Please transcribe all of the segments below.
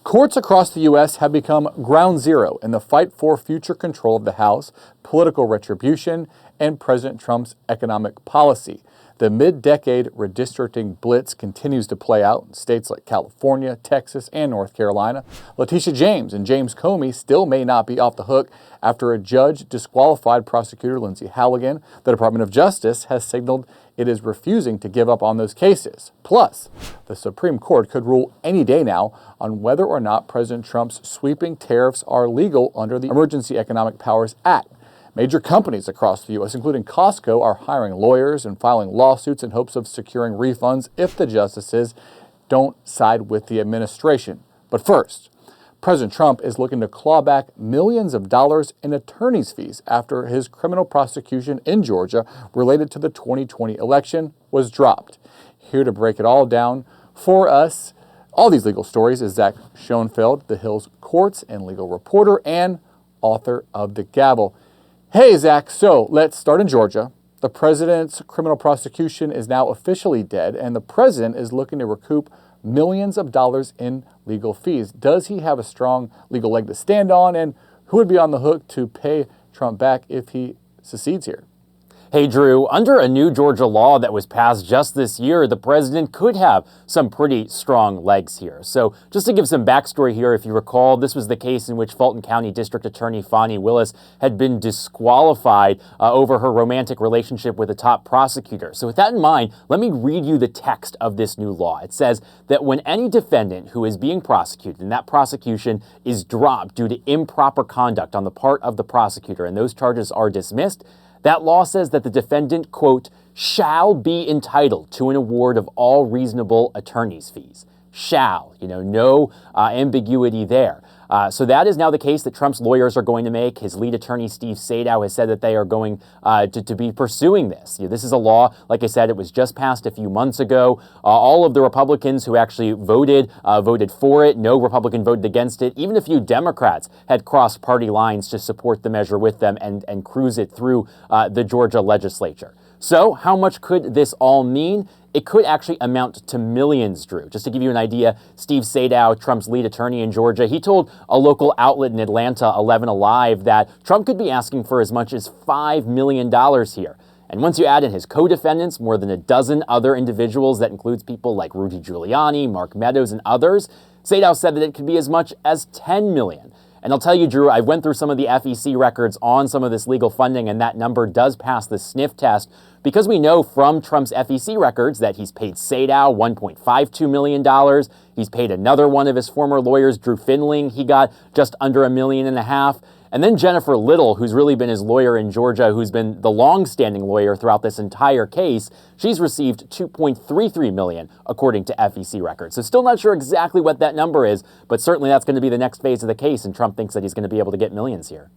Courts across the U.S. have become ground zero in the fight for future control of the House, political retribution, and President Trump's economic policy. The mid-decade redistricting blitz continues to play out in states like California, Texas, and North Carolina. Letitia James and James Comey still may not be off the hook after a judge disqualified prosecutor Lindsay Halligan. The Department of Justice has signaled it is refusing to give up on those cases. Plus, the Supreme Court could rule any day now on whether or not President Trump's sweeping tariffs are legal under the Emergency Economic Powers Act. Major companies across the U.S., including Costco, are hiring lawyers and filing lawsuits in hopes of securing refunds if the justices don't side with the administration. But first, President Trump is looking to claw back millions of dollars in attorney's fees after his criminal prosecution in Georgia related to the 2020 election was dropped. Here to break it all down for us, all these legal stories, is Zach Schoenfeld, The Hill's courts and legal reporter and author of the GAVEL. Hey, Zach, so let's start in Georgia. The president's criminal prosecution is now officially dead, and the president is looking to recoup millions of dollars in legal fees. Does he have a strong legal leg to stand on, and who would be on the hook to pay Trump back if he succeeds here? Hey, Drew, under a new Georgia law that was passed just this year, the president could have some pretty strong legs here. So just to give some backstory here, if you recall, this was the case in which Fulton County District Attorney Fani Willis had been disqualified over her romantic relationship with a top prosecutor. So with that in mind, let me read you the text of this new law. It says that when any defendant who is being prosecuted and that prosecution is dropped due to improper conduct on the part of the prosecutor and those charges are dismissed, that law says that the defendant, quote, shall be entitled to an award of all reasonable attorney's fees. Shall, no ambiguity there. So that is now the case that Trump's lawyers are going to make. His lead attorney, Steve Sadow, has said that they are going to be pursuing this. This is a law, like I said, it was just passed a few months ago. All of the Republicans who actually voted for it. No Republican voted against it. Even a few Democrats had crossed party lines to support the measure with them and cruise it through the Georgia legislature. So how much could this all mean? It could actually amount to millions, Drew. Just to give you an idea, Steve Sadow, Trump's lead attorney in Georgia, he told a local outlet in Atlanta, 11 Alive, that Trump could be asking for as much as $5 million here. And once you add in his co-defendants, more than a dozen other individuals, that includes people like Rudy Giuliani, Mark Meadows, and others, Sadow said that it could be as much as $10 million. And I'll tell you, Drew, I went through some of the FEC records on some of this legal funding, and that number does pass the sniff test because we know from Trump's FEC records that he's paid Sadow $1.52 million. He's paid another one of his former lawyers, Drew Findling. He got just under $1.5 million. And then Jennifer Little, who's really been his lawyer in Georgia, who's been the long-standing lawyer throughout this entire case, she's received $2.33 million, according to FEC records. So still not sure exactly what that number is, but certainly that's going to be the next phase of the case, and Trump thinks that he's going to be able to get millions here.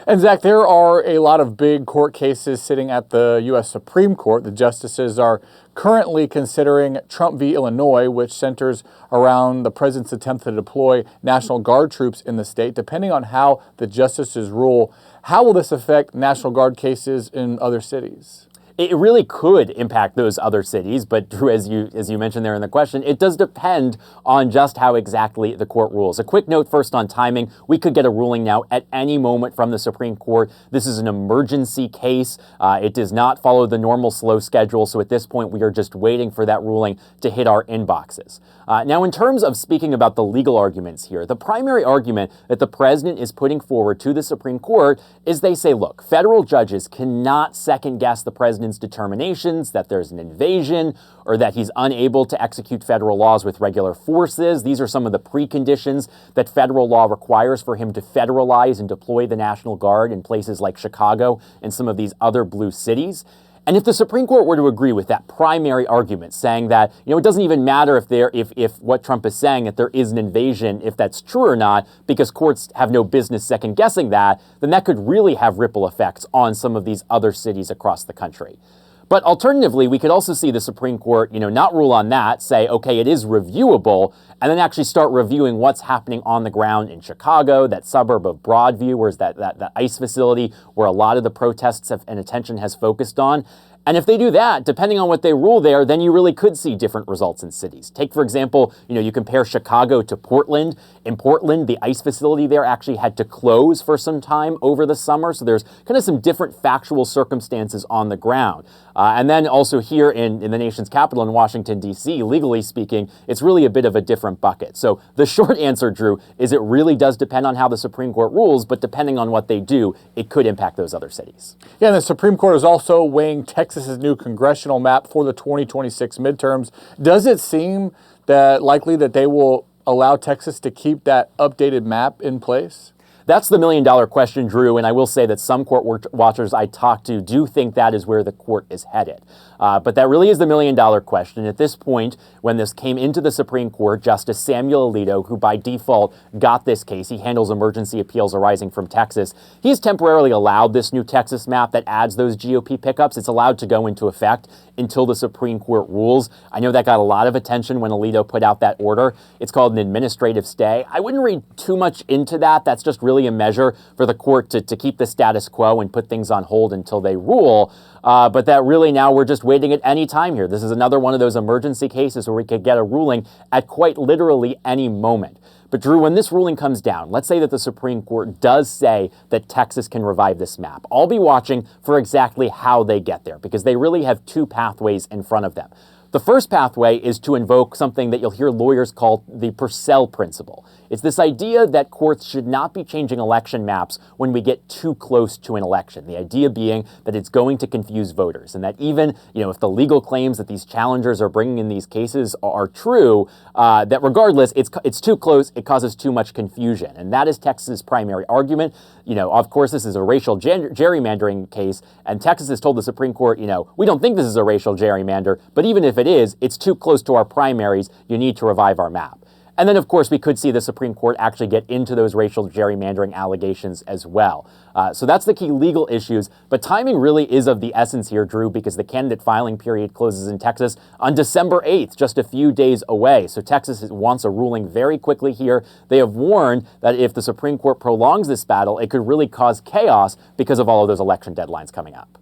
And Zach, there are a lot of big court cases sitting at the U.S. Supreme Court. The justices are currently considering Trump v. Illinois, which centers around the president's attempt to deploy National Guard troops in the state. Depending on how the justices rule, how will this affect National Guard cases in other cities? It really could impact those other cities, but Drew, as you mentioned there in the question, it does depend on just how exactly the court rules. A quick note first on timing. We could get a ruling now at any moment from the Supreme Court. This is an emergency case. It does not follow the normal slow schedule, so at this point we are just waiting for that ruling to hit our inboxes. Now, in terms of speaking about the legal arguments here, the primary argument that the president is putting forward to the Supreme Court is they say, look, federal judges cannot second-guess the president's determinations that there's an invasion or that he's unable to execute federal laws with regular forces. These are some of the preconditions that federal law requires for him to federalize and deploy the National Guard in places like Chicago and some of these other blue cities. And if the Supreme Court were to agree with that primary argument, saying that, it doesn't even matter if what Trump is saying, that there is an invasion, if that's true or not, because courts have no business second guessing that, then that could really have ripple effects on some of these other cities across the country. But alternatively, we could also see the Supreme Court, not rule on that, say, okay, it is reviewable, and then actually start reviewing what's happening on the ground in Chicago, that suburb of Broadview, where's that ICE facility where a lot of the protests and attention has focused on. And if they do that, depending on what they rule there, then you really could see different results in cities. Take, for example, you compare Chicago to Portland. In Portland, the ICE facility there actually had to close for some time over the summer. So there's kind of some different factual circumstances on the ground. And then also here in the nation's capital in Washington, D.C., legally speaking, it's really a bit of a different bucket. So the short answer, Drew, is it really does depend on how the Supreme Court rules, but depending on what they do, it could impact those other cities. Yeah, and the Supreme Court is also weighing Texas's new congressional map for the 2026 midterms. Does it seem that likely that they will allow Texas to keep that updated map in place? That's the million-dollar question, Drew, and I will say that some court watchers I talked to do think that is where the court is headed. But that really is the million-dollar question. At this point, when this came into the Supreme Court, Justice Samuel Alito, who by default got this case, he handles emergency appeals arising from Texas, he's temporarily allowed this new Texas map that adds those GOP pickups. It's allowed to go into effect until the Supreme Court rules. I know that got a lot of attention when Alito put out that order. It's called an administrative stay. I wouldn't read too much into that. That's just really a measure for the court to keep the status quo and put things on hold until they rule. But that really now we're just waiting at any time here. This is another one of those emergency cases where we could get a ruling at quite literally any moment. But Drew, when this ruling comes down, let's say that the Supreme Court does say that Texas can revive this map. I'll be watching for exactly how they get there, because they really have two pathways in front of them. The first pathway is to invoke something that you'll hear lawyers call the Purcell principle. It's this idea that courts should not be changing election maps when we get too close to an election. The idea being that it's going to confuse voters, and that even, if the legal claims that these challengers are bringing in these cases are true, that regardless, it's too close, it causes too much confusion. And that is Texas's primary argument. Of course, this is a racial gerrymandering case, and Texas has told the Supreme Court, we don't think this is a racial gerrymander, but even if it is, it's too close to our primaries, you need to revive our map. And then, of course, we could see the Supreme Court actually get into those racial gerrymandering allegations as well. So that's the key legal issues. But timing really is of the essence here, Drew, because the candidate filing period closes in Texas on December 8th, just a few days away. So Texas wants a ruling very quickly here. They have warned that if the Supreme Court prolongs this battle, it could really cause chaos because of all of those election deadlines coming up.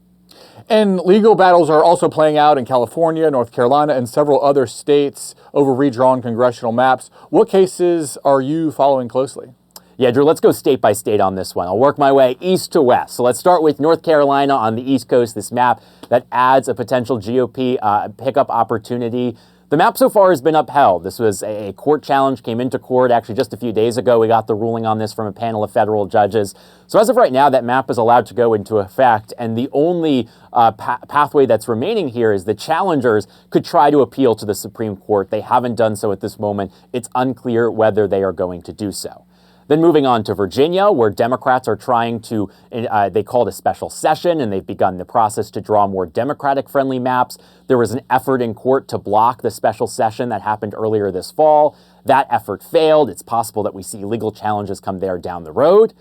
And legal battles are also playing out in California, North Carolina, and several other states over redrawn congressional maps. What cases are you following closely? Yeah, Drew, let's go state by state on this one. I'll work my way east to west. So let's start with North Carolina on the East Coast, this map that adds a potential GOP pickup opportunity. The map so far has been upheld. This was a court challenge, came into court actually just a few days ago. We got the ruling on this from a panel of federal judges. So as of right now, that map is allowed to go into effect, and the only pathway that's remaining here is the challengers could try to appeal to the Supreme Court. They haven't done so at this moment. It's unclear whether they are going to do so. Then moving on to Virginia, where Democrats are trying to, they call it a special session, and they've begun the process to draw more Democratic-friendly maps. There was an effort in court to block the special session that happened earlier this fall. That effort failed. It's possible that we see legal challenges come there down the road.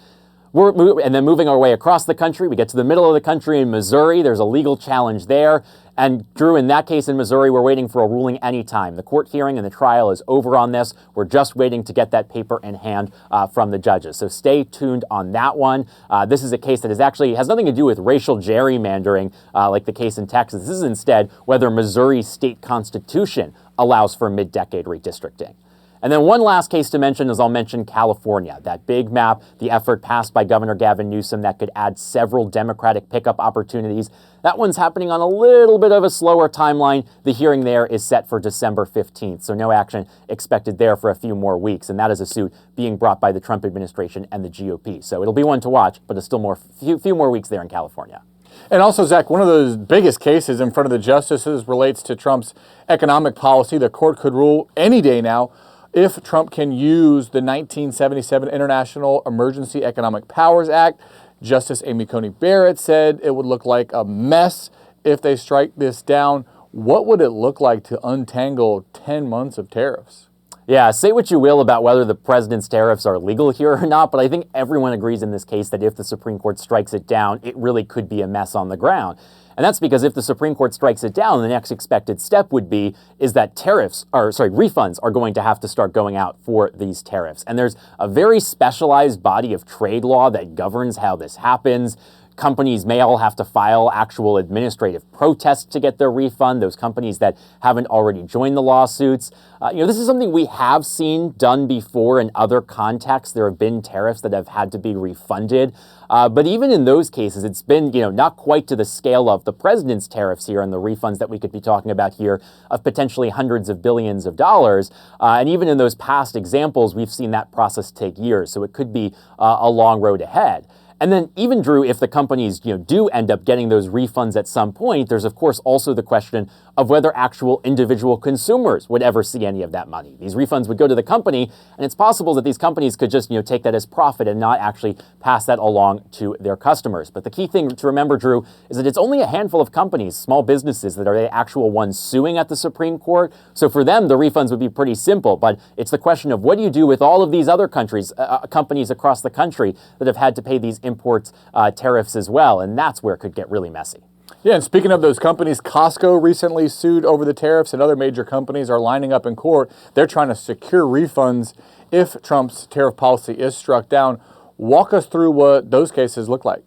And then moving our way across the country, we get to the middle of the country in Missouri. There's a legal challenge there. And Drew, in that case in Missouri, we're waiting for a ruling anytime. The court hearing and the trial is over on this. We're just waiting to get that paper in hand from the judges. So stay tuned on that one. This is a case that has nothing to do with racial gerrymandering like the case in Texas. This is instead whether Missouri's state constitution allows for mid-decade redistricting. And then one last case to mention is I'll mention California, that big map, the effort passed by Governor Gavin Newsom that could add several Democratic pickup opportunities. That one's happening on a little bit of a slower timeline. The hearing there is set for December 15th, so no action expected there for a few more weeks. And that is a suit being brought by the Trump administration and the GOP. So it'll be one to watch, but it's still few more weeks there in California. And also, Zach, one of those biggest cases in front of the justices relates to Trump's economic policy. The court could rule any day now if Trump can use the 1977 International Emergency Economic Powers Act. Justice Amy Coney Barrett said it would look like a mess if they strike this down. What would it look like to untangle 10 months of tariffs? Yeah, say what you will about whether the president's tariffs are legal here or not, but I think everyone agrees in this case that if the Supreme Court strikes it down, it really could be a mess on the ground. And that's because if the Supreme Court strikes it down, the next expected step would be is that refunds are going to have to start going out for these tariffs. And there's a very specialized body of trade law that governs how this happens. Companies may all have to file actual administrative protests to get their refund, those companies that haven't already joined the lawsuits. This is something we have seen done before in other contexts. There have been tariffs that have had to be refunded. But even in those cases, it's been, not quite to the scale of the president's tariffs here and the refunds that we could be talking about here of potentially hundreds of billions of dollars. And even in those past examples, we've seen that process take years. So it could be a long road ahead. And then even, Drew, if the companies do end up getting those refunds at some point, there's of course also the question of whether actual individual consumers would ever see any of that money. These refunds would go to the company, and it's possible that these companies could just take that as profit and not actually pass that along to their customers. But the key thing to remember, Drew, is that it's only a handful of companies, small businesses, that are the actual ones suing at the Supreme Court. So for them, the refunds would be pretty simple. But it's the question of what do you do with all of these other companies across the country that have had to pay these imports tariffs as well, and that's where it could get really messy. Yeah, and speaking of those companies, Costco recently sued over the tariffs, and other major companies are lining up in court. They're trying to secure refunds if Trump's tariff policy is struck down. Walk us through what those cases look like.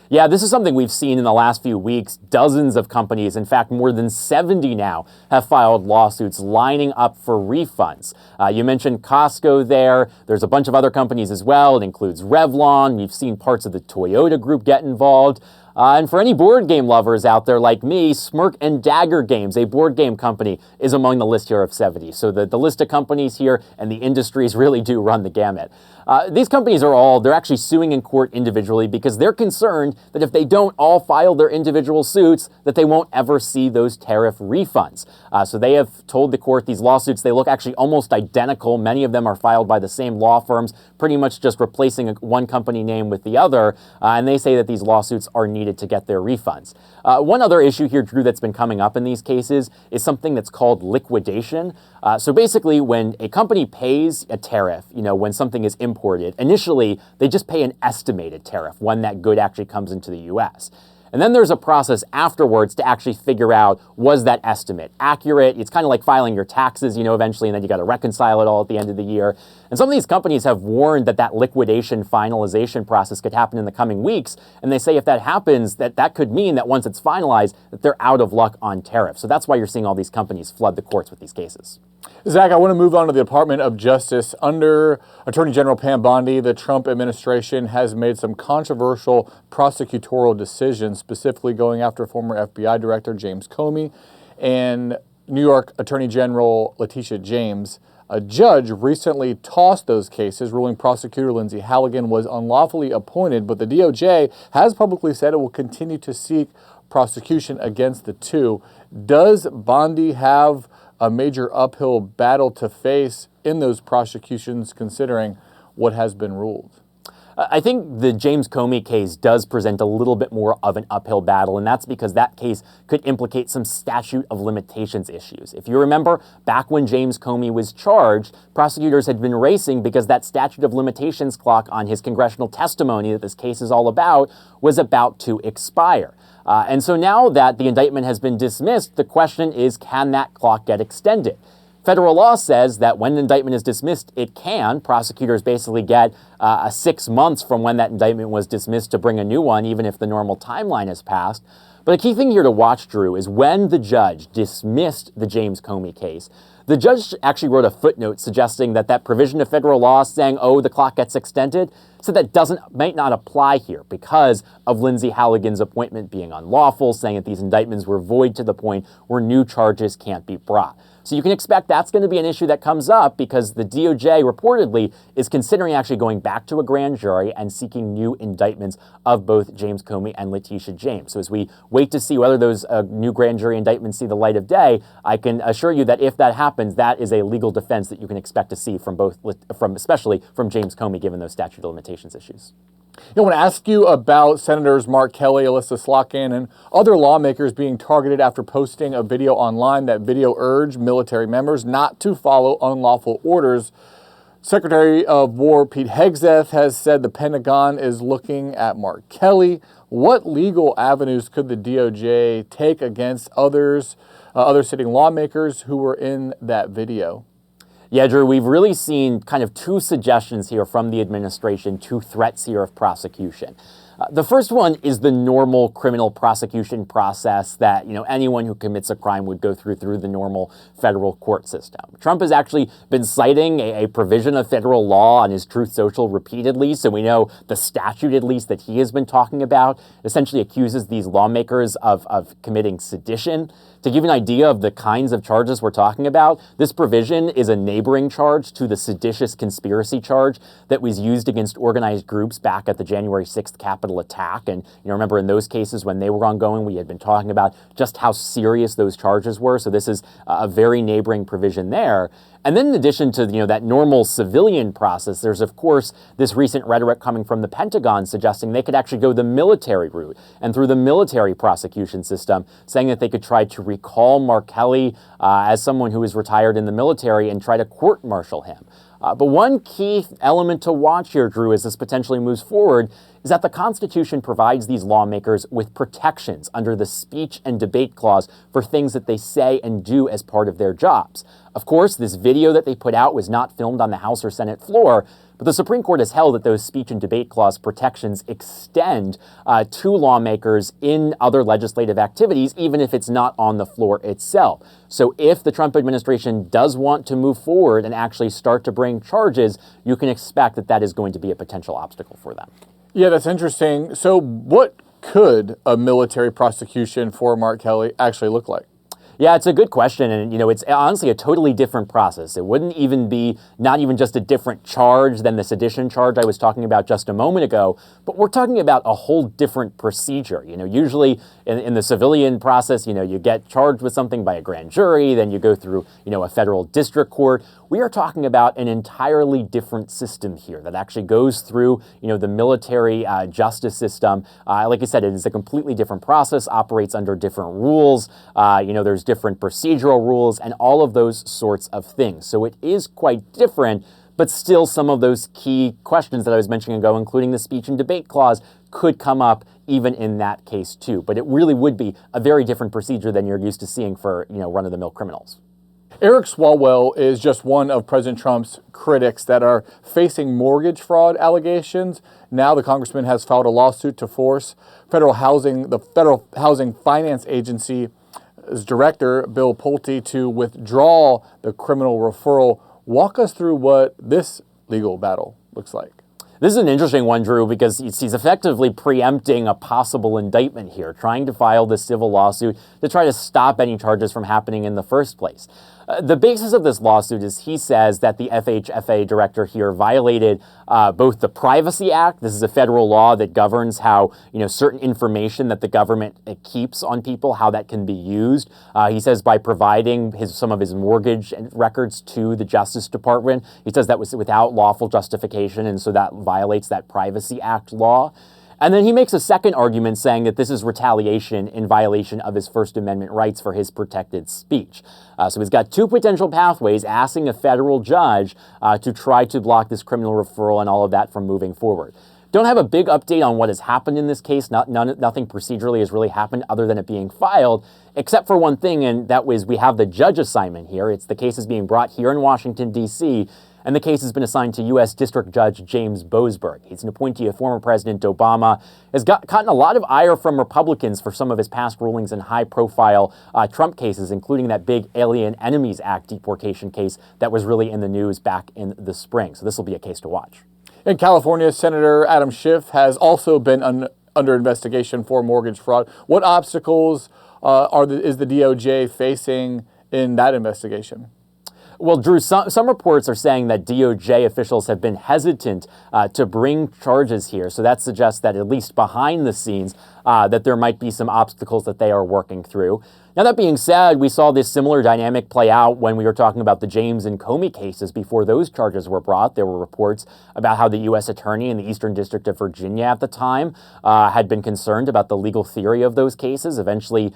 Yeah, this is something we've seen in the last few weeks. Dozens of companies, in fact, more than 70 now, have filed lawsuits lining up for refunds. You mentioned Costco there. There's a bunch of other companies as well. It includes Revlon. We've seen parts of the Toyota group get involved. And for any board game lovers out there like me, Smirk and Dagger Games, a board game company, is among the list here of 70. So the list of companies here and the industries really do run the gamut. These companies they're actually suing in court individually because they're concerned that if they don't all file their individual suits, that they won't ever see those tariff refunds. So they have told the court these lawsuits, they look actually almost identical. Many of them are filed by the same law firms, pretty much just replacing one company name with the other. And they say that these lawsuits are needed to get their refunds. One other issue here, Drew, that's been coming up in these cases is something that's called liquidation. So basically, when a company pays a tariff, when something is imported, initially they just pay an estimated tariff when that good actually comes into the U.S. And then there's a process afterwards to actually figure out, was that estimate accurate? It's kind of like filing your taxes, eventually, and then you got to reconcile it all at the end of the year. And some of these companies have warned that liquidation finalization process could happen in the coming weeks. And they say if that happens, that could mean that once it's finalized, that they're out of luck on tariffs. So that's why you're seeing all these companies flood the courts with these cases. Zach, I want to move on to the Department of Justice. Under Attorney General Pam Bondi, the Trump administration has made some controversial prosecutorial decisions, specifically going after former FBI Director James Comey and New York Attorney General Letitia James. A judge recently tossed those cases, ruling prosecutor Lindsay Halligan was unlawfully appointed, but the DOJ has publicly said it will continue to seek prosecution against the two. Does Bondi have a major uphill battle to face in those prosecutions, considering what has been ruled? I think the James Comey case does present a little bit more of an uphill battle, and that's because that case could implicate some statute of limitations issues. If you remember, back when James Comey was charged, prosecutors had been racing because that statute of limitations clock on his congressional testimony that this case is all about was about to expire. And so now that the indictment has been dismissed, the question is, can that clock get extended? Federal law says that when an indictment is dismissed, it can. Prosecutors basically get 6 months from when that indictment was dismissed to bring a new one, even if the normal timeline has passed. But the key thing here to watch, Drew, is when the judge dismissed the James Comey case, the judge actually wrote a footnote suggesting that provision of federal law saying, the clock gets extended, so that might not apply here because of Lindsay Halligan's appointment being unlawful, saying that these indictments were void to the point where new charges can't be brought. So you can expect that's going to be an issue that comes up because the DOJ reportedly is considering actually going back to a grand jury and seeking new indictments of both James Comey and Letitia James. So as we wait to see whether those new grand jury indictments see the light of day, I can assure you that if that happens, that is a legal defense that you can expect to see especially from James Comey, given those statute of limitations issues. I want to ask you about Senators Mark Kelly, Alyssa Slotkin, and other lawmakers being targeted after posting a video online. That video urged military members not to follow unlawful orders. Secretary of War Pete Hegseth has said the Pentagon is looking at Mark Kelly. What legal avenues could the DOJ take against other sitting lawmakers who were in that video? Yeah, Drew, we've really seen kind of two suggestions here from the administration, two threats here of prosecution. The first one is the normal criminal prosecution process that, anyone who commits a crime would go through the normal federal court system. Trump has actually been citing a provision of federal law on his Truth Social repeatedly, so we know the statute, at least, that he has been talking about essentially accuses these lawmakers of committing sedition. To give you an idea of the kinds of charges we're talking about, this provision is a neighboring charge to the seditious conspiracy charge that was used against organized groups back at the January 6th Capitol attack. And remember, in those cases when they were ongoing, we had been talking about just how serious those charges were. So this is a very neighboring provision there. And then in addition to that normal civilian process, there's of course this recent rhetoric coming from the Pentagon suggesting they could actually go the military route and through the military prosecution system, saying that they could try to recall Mark Kelly as someone who is retired in the military and try to court-martial him. But one key element to watch here, Drew, as this potentially moves forward, is that the Constitution provides these lawmakers with protections under the speech and debate clause for things that they say and do as part of their jobs. Of course, this video that they put out was not filmed on the House or Senate floor, but the Supreme Court has held that those speech and debate clause protections extend to lawmakers in other legislative activities, even if it's not on the floor itself. So if the Trump administration does want to move forward and actually start to bring charges, you can expect that that is going to be a potential obstacle for them. Yeah, that's interesting. So what could a military prosecution for Mark Kelly actually look like? Yeah, it's a good question, and it's honestly a totally different process. It wouldn't even be not even just a different charge than the sedition charge I was talking about just a moment ago, but we're talking about a whole different procedure. Usually in the civilian process, you get charged with something by a grand jury, then you go through, a federal district court. We are talking about an entirely different system here that actually goes through, the military justice system. Like I said, it is a completely different process, operates under different rules. There's different procedural rules and all of those sorts of things. So it is quite different, but still some of those key questions that I was mentioning ago, including the speech and debate clause, could come up even in that case too. But it really would be a very different procedure than you're used to seeing for, run-of-the-mill criminals. Eric Swalwell is just one of President Trump's critics that are facing mortgage fraud allegations. Now the congressman has filed a lawsuit to force the Federal Housing Finance Agency's director, Bill Pulte, to withdraw the criminal referral. Walk us through what this legal battle looks like. This is an interesting one, Drew, because he's effectively preempting a possible indictment here, trying to file this civil lawsuit to try to stop any charges from happening in the first place. The basis of this lawsuit is he says that the FHFA director here violated both the Privacy Act. This is a federal law that governs how certain information that the government keeps on people, how that can be used. He says by providing some of his mortgage records to the Justice Department, he says that was without lawful justification, and so that violates that Privacy Act law. And then he makes a second argument saying that this is retaliation in violation of his First Amendment rights for his protected speech. So he's got two potential pathways, asking a federal judge to try to block this criminal referral and all of that from moving forward. Don't have a big update on what has happened in this case. Nothing procedurally has really happened other than it being filed, except for one thing, and that was we have the judge assignment here. It's the case is being brought here in Washington, D.C., and the case has been assigned to U.S. District Judge James Boasberg. He's an appointee of former President Obama, has gotten a lot of ire from Republicans for some of his past rulings in high-profile Trump cases, including that big Alien Enemies Act deportation case that was really in the news back in the spring. So this will be a case to watch. In California, Senator Adam Schiff has also been under investigation for mortgage fraud. What obstacles is the DOJ facing in that investigation? Well, Drew, some reports are saying that DOJ officials have been hesitant to bring charges here. So that suggests that at least behind the scenes, that there might be some obstacles that they are working through. Now, that being said, we saw this similar dynamic play out when we were talking about the James and Comey cases before those charges were brought. There were reports about how the U.S. attorney in the Eastern District of Virginia at the time had been concerned about the legal theory of those cases. Eventually,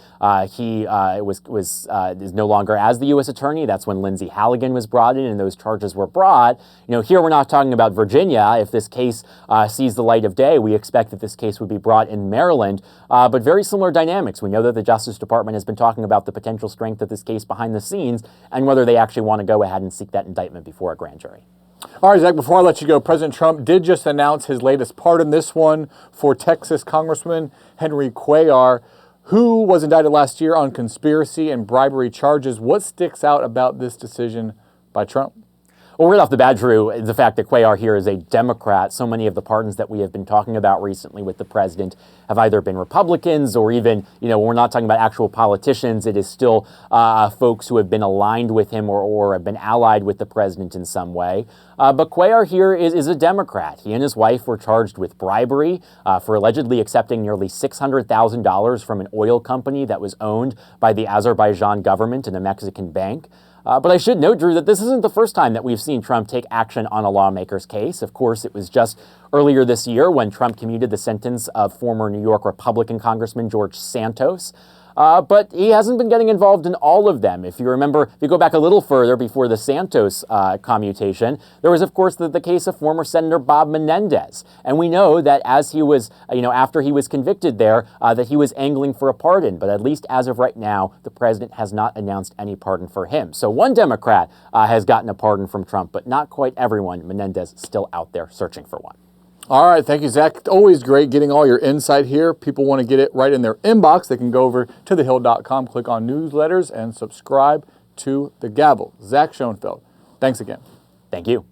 he is no longer as the U.S. attorney. That's when Lindsay Halligan was brought in and those charges were brought. Here we're not talking about Virginia. If this case sees the light of day, we expect that this case would be brought in Maryland, but very similar dynamics. We know that the Justice Department has been talking about the potential strength of this case behind the scenes and whether they actually want to go ahead and seek that indictment before a grand jury. All right, Zach, before I let you go, President Trump did just announce his latest pardon, this one for Texas Congressman Henry Cuellar, who was indicted last year on conspiracy and bribery charges. What sticks out about this decision by Trump? Well, right off the bat, Drew, the fact that Cuellar here is a Democrat, so many of the pardons that we have been talking about recently with the president have either been Republicans or even, when we're not talking about actual politicians, it is still folks who have been aligned with him or have been allied with the president in some way. But Cuellar here is a Democrat. He and his wife were charged with bribery for allegedly accepting nearly $600,000 from an oil company that was owned by the Azerbaijan government and a Mexican bank. But I should note, Drew, that this isn't the first time that we've seen Trump take action on a lawmaker's case. Of course, it was just earlier this year when Trump commuted the sentence of former New York Republican Congressman George Santos. But he hasn't been getting involved in all of them. If you remember, if you go back a little further before the Santos commutation, there was, of course, the case of former Senator Bob Menendez. And we know that as he was, after he was convicted there, that he was angling for a pardon. But at least as of right now, the president has not announced any pardon for him. So one Democrat has gotten a pardon from Trump, but not quite everyone. Menendez still out there searching for one. All right, thank you, Zach. Always great getting all your insight here. People want to get it right in their inbox. They can go over to thehill.com, click on newsletters, and subscribe to the Gavel. Zach Schoenfeld, thanks again. Thank you.